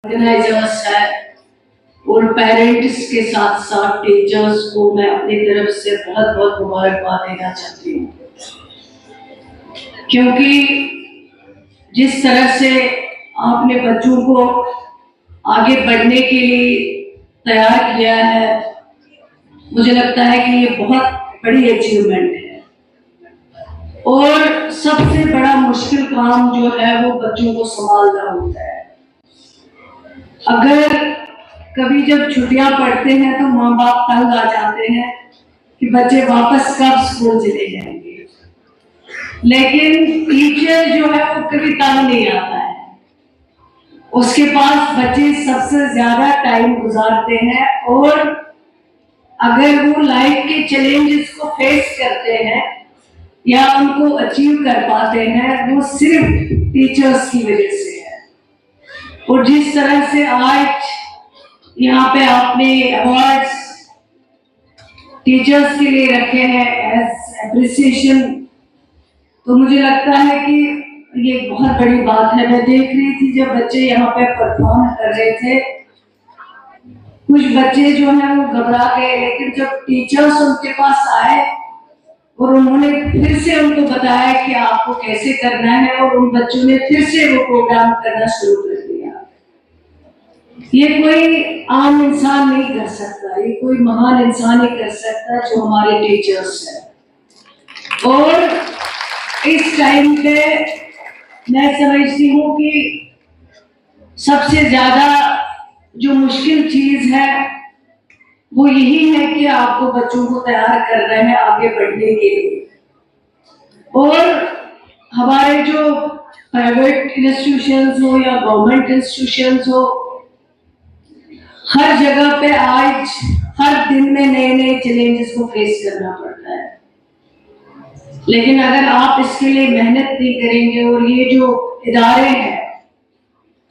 Organisers है और parents के साथ साथ टीचर्स को मैं अपनी तरफ से बहुत बहुत मुबारकबाद देना चाहती हूँ, क्योंकि जिस तरह से आपने बच्चों को आगे बढ़ने के लिए तैयार किया है, मुझे लगता है कि ये बहुत बड़ी अचीवमेंट है। और सबसे बड़ा मुश्किल काम जो है वो बच्चों को संभालना होता है। अगर कभी जब छुट्टियां पड़ते हैं तो माँ बाप तंग आ जाते हैं कि बच्चे वापस कब स्कूल चले जाएंगे, लेकिन टीचर जो है वो कभी तंग नहीं आता है। उसके पास बच्चे सबसे ज्यादा टाइम गुजारते हैं और अगर वो लाइफ के चैलेंजेस को फेस करते हैं या उनको अचीव कर पाते हैं, वो सिर्फ टीचर्स की वजह से है। और जिस तरह से आज यहाँ पे आपने अवार्ड्स टीचर्स के लिए रखे हैं एज एप्रिसिएशन, तो मुझे लगता है कि ये बहुत बड़ी बात है। मैं देख रही थी जब बच्चे यहाँ पे परफॉर्म कर रहे थे, कुछ बच्चे जो है वो घबरा गए, लेकिन जब टीचर्स उनके पास आए और उन्होंने फिर से उनको बताया कि आपको कैसे करना है, और उन बच्चों ने फिर से वो प्रोग्राम करना शुरू कर दिया। ये कोई आम इंसान नहीं कर सकता, ये कोई महान इंसान ही कर सकता जो हमारे टीचर्स हैं। और इस टाइम पे मैं समझती हूँ कि सबसे ज्यादा जो मुश्किल चीज है वो यही है कि आपको बच्चों को तैयार कर रहे हैं आगे बढ़ने के लिए। और हमारे जो प्राइवेट इंस्टीट्यूशंस हो या गवर्नमेंट इंस्टीट्यूशंस हो, हर जगह पे आज हर दिन में नए नए चैलेंजेस को फेस करना पड़ता है। लेकिन अगर आप इसके लिए मेहनत नहीं करेंगे, और ये जो इदारे हैं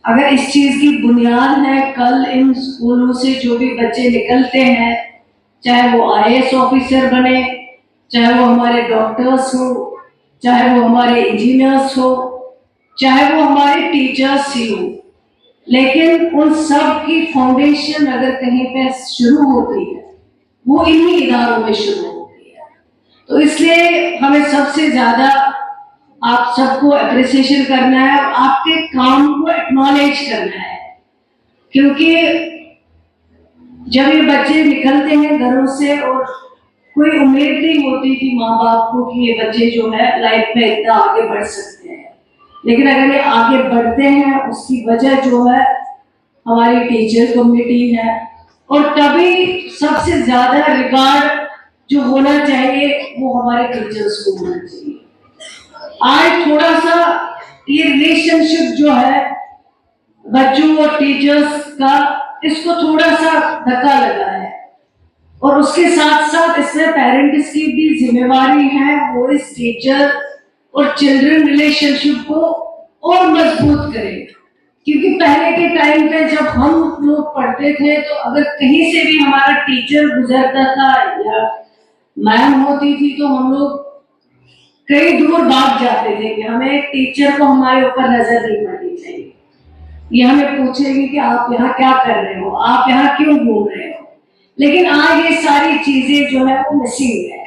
अगर इस चीज की बुनियाद है, कल इन स्कूलों से जो भी बच्चे निकलते हैं, चाहे वो आईएएस ऑफिसर बने, चाहे वो हमारे डॉक्टर्स हो, चाहे वो हमारे इंजीनियर्स हो, चाहे वो हमारे टीचर्स ही हो, लेकिन उन सब की फाउंडेशन अगर कहीं पे शुरू होती है वो इन्हीं इदारों में शुरू होती है। तो इसलिए हमें सबसे ज्यादा आप सबको अप्रिसिएशन करना है और आपके काम को एक्नॉलेज करना है, क्योंकि जब ये बच्चे निकलते हैं घरों से और कोई उम्मीद नहीं होती थी माँ बाप को कि ये बच्चे जो है लाइफ में इतना आगे बढ़ सकते हैं, लेकिन अगर ये आगे बढ़ते हैं उसकी वजह जो है हमारी टीचर कम्युनिटी है। और तभी सबसे ज्यादा रिगार्ड जो होना चाहिए वो हमारे टीचर्स को होना चाहिए। आज थोड़ा सा ये रिलेशनशिप जो है बच्चों और टीचर्स का, इसको थोड़ा सा धक्का लगा है, और उसके साथ साथ इसमें पेरेंट्स की भी जिम्मेवारी है, वो इस टीचर और चिल्ड्रन रिलेशनशिप को और मजबूत करें। क्योंकि पहले के टाइम पे जब हम लोग पढ़ते थे तो अगर कहीं से भी हमारा टीचर गुजरता था या मैम होती थी तो हम लोग कई दूर भाग जाते थे कि हमें टीचर को हमारे ऊपर नजर नहीं पड़नी चाहिए, ये हमें पूछेगी कि आप यहाँ क्या कर रहे हो, आप यहाँ क्यों घूम रहे हो। लेकिन आज ये सारी चीजें जो है वो मिसिंग है।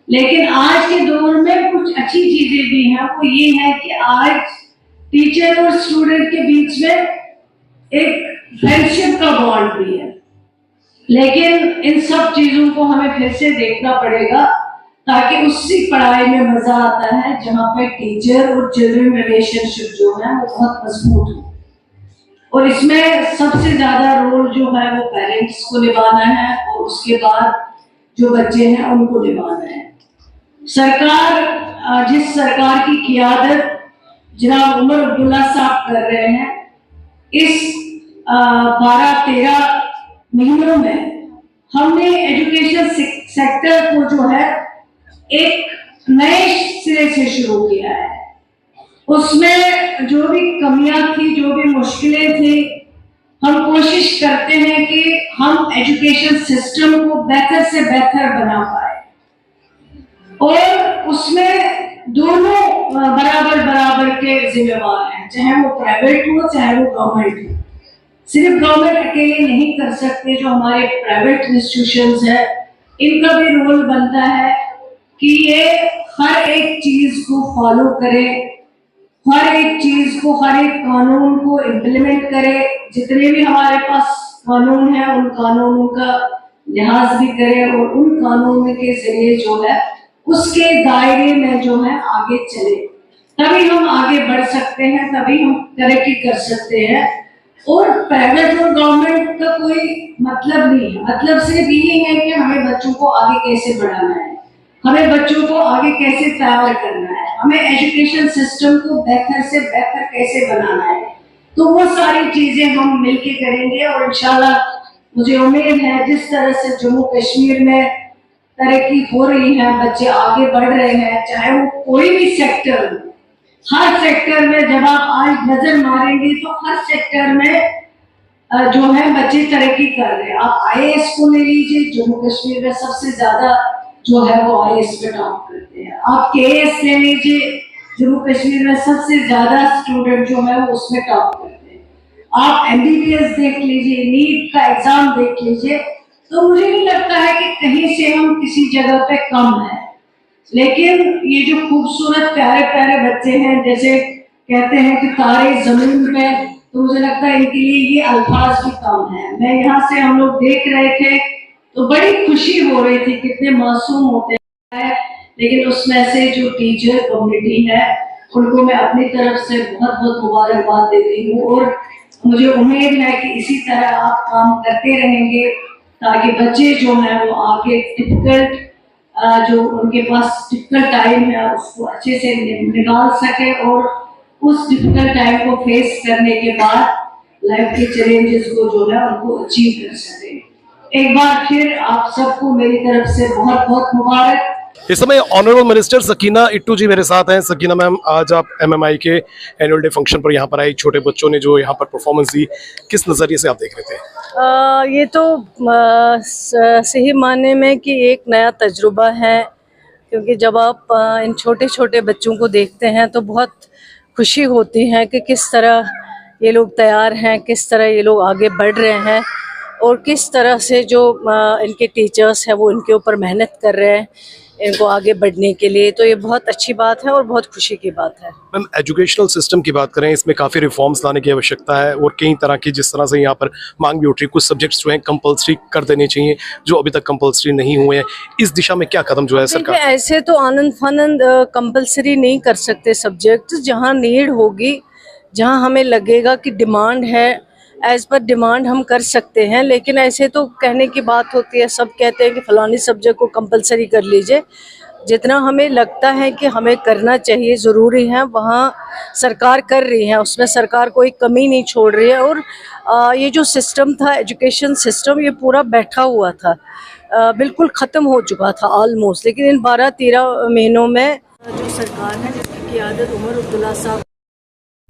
लेकिन आज के दौर में कुछ अच्छी चीजें भी हैं, वो ये है कि आज टीचर और स्टूडेंट के बीच में एक फ्रेंडशिप का बॉन्ड भी है। लेकिन इन सब चीजों को हमें फिर से देखना पड़ेगा, ताकि उसी पढ़ाई में मजा आता है जहाँ पे टीचर और चिल्ड्रन रिलेशनशिप जो है वो बहुत मजबूत हो। और इसमें सबसे ज्यादा रोल जो है वो पेरेंट्स को निभाना है, और उसके बाद जो बच्चे हैं उनको निभाना है। सरकार, जिस सरकार की क़ियादत जनाब उमर अब्दुल्ला साहब कर रहे हैं, इस 12-13 महीनों में हमने एजुकेशन सेक्टर को जो है एक नए सिरे से शुरू किया है। उसमें जो भी कमियां थी, जो भी मुश्किलें थी, हम कोशिश करते हैं कि हम एजुकेशन सिस्टम को बेहतर से बेहतर बना पाए, और उसमें दोनों बराबर बराबर के जिम्मेवार हैं, चाहे वो प्राइवेट हो चाहे वो गवर्नमेंट हो। सिर्फ गवर्नमेंट अकेले नहीं कर सकते, जो हमारे प्राइवेट इंस्टीट्यूशंस है इनका भी रोल बनता है कि ये हर एक चीज को फॉलो करे, हर एक चीज को, हर एक कानून को इम्प्लीमेंट करे। जितने भी हमारे पास कानून है उन कानूनों का लिहाज भी करे और उन कानूनों के जरिए जो है उसके दायरे में जो है आगे चले, तभी हम आगे बढ़ सकते हैं, तभी हम तरक्की कर सकते हैं। और प्राइवेट और गवर्नमेंट का कोई मतलब नहीं है, मतलब सिर्फ ये है कि हमें बच्चों को आगे कैसे बढ़ाना है, हमें बच्चों को आगे कैसे तैयार करना है, हमें एजुकेशन सिस्टम को बेहतर से बेहतर कैसे बनाना है। तो वो सारी चीजें हम मिलके करेंगे और इंशाल्लाह मुझे उम्मीद है जिस तरह से जम्मू कश्मीर में तरक्की हो रही है, बच्चे आगे बढ़ रहे हैं, चाहे वो कोई भी सेक्टर हो, हर सेक्टर में जब आप आज नजर मारेंगे तो हर सेक्टर में जो है बच्चे तरक्की कर रहे हैं। आप आईएएस को ले लीजिए, जम्मू कश्मीर में सबसे ज्यादा जो है वो आईएएस पे टॉप करते हैं। आप केएएस ले लीजिए, जम्मू कश्मीर में सबसे ज्यादा स्टूडेंट जो है वो उसमें टॉप करते हैं। आप एमबीबीएस देख लीजिए, नीट का एग्जाम देख लीजिए, तो मुझे नहीं लगता है कि कहीं से हम किसी जगह पे कम है। लेकिन ये जो खूबसूरत प्यारे प्यारे बच्चे हैं, जैसे कहते हैं कि तारे जमीन पे, तो मुझे लगता है इनके लिए ये अल्फाज भी कम है। मैं यहाँ से हम लोग देख रहे थे तो बड़ी खुशी हो रही थी, कितने मासूम होते हैं, लेकिन उसमें से जो टीचर कम्युनिटी है उनको मैं अपनी तरफ से बहुत बहुत मुबारकबाद देती हूँ। और मुझे उम्मीद है कि इसी तरह आप काम करते रहेंगे ताकि बच्चे जो है वो आगे डिफिकल्ट जो उनके पास डिफिकल्ट टाइम है उसको अच्छे से निकाल सके और उस डिफिकल्ट टाइम को फेस करने के बाद लाइफ के चैलेंजेस को जो है उनको अचीव कर सके। एक बार फिर आप सबको मेरी तरफ से बहुत बहुत मुबारक। इस समय ऑनरेबल मिनिस्टर सकीना इट्टू जी मेरे साथ हैं। सकीना मैम, आज आप एमएमआई के एनुअल डे फंक्शन पर यहाँ पर आई, छोटे बच्चों ने जो यहाँ पर परफॉर्मेंस दी, किस नज़रिए से आप देख रहे थे? ये तो सही मानने में कि एक नया तजुर्बा है, क्योंकि जब आप इन छोटे छोटे बच्चों को देखते हैं तो बहुत खुशी होती है कि किस तरह ये लोग तैयार हैं, किस तरह ये लोग आगे बढ़ रहे हैं और किस तरह से जो इनके टीचर्स हैं वो इनके ऊपर मेहनत कर रहे हैं इनको आगे बढ़ने के लिए। तो ये बहुत अच्छी बात है और बहुत खुशी की बात है। मैम, एजुकेशनल सिस्टम की बात करें, इसमें काफ़ी रिफॉर्म्स लाने की आवश्यकता है और कई तरह की जिस तरह से यहाँ पर मांग भी उठ रही, कुछ सब्जेक्ट्स जो हैं कंपलसरी कर देने चाहिए जो अभी तक कंपलसरी नहीं हुए हैं, इस दिशा में क्या कदम जो है सरकार? ऐसे तो आनंद फानंद कंपलसरी नहीं कर सकते सब्जेक्ट, जहाँ नीड होगी, जहाँ हमें लगेगा कि डिमांड है, एज पर डिमांड हम कर सकते हैं। लेकिन ऐसे तो कहने की बात होती है, सब कहते हैं कि फलानी सब्जेक्ट को कंपलसरी कर लीजिए। जितना हमें लगता है कि हमें करना चाहिए, ज़रूरी है, वहाँ सरकार कर रही है, उसमें सरकार कोई कमी नहीं छोड़ रही है। और ये जो सिस्टम था, एजुकेशन सिस्टम, ये पूरा बैठा हुआ था, बिल्कुल ख़त्म हो चुका था ऑलमोस्ट। लेकिन इन 12-13 महीनों में जो सरकार है जिसकी क़ियादत उमर अब्दुल्ला साहब,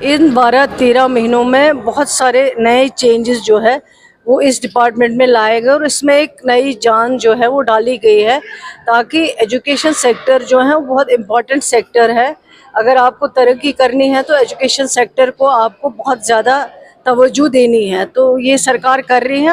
इन 12-13 महीनों में बहुत सारे नए चेंजेस जो है वो इस डिपार्टमेंट में लाए गए और इसमें एक नई जान जो है वो डाली गई है, ताकि एजुकेशन सेक्टर जो है वो बहुत इम्पॉर्टेंट सेक्टर है। अगर आपको तरक्की करनी है तो एजुकेशन सेक्टर को आपको बहुत ज़्यादा तवज्जो देनी है, तो ये सरकार कर रही है।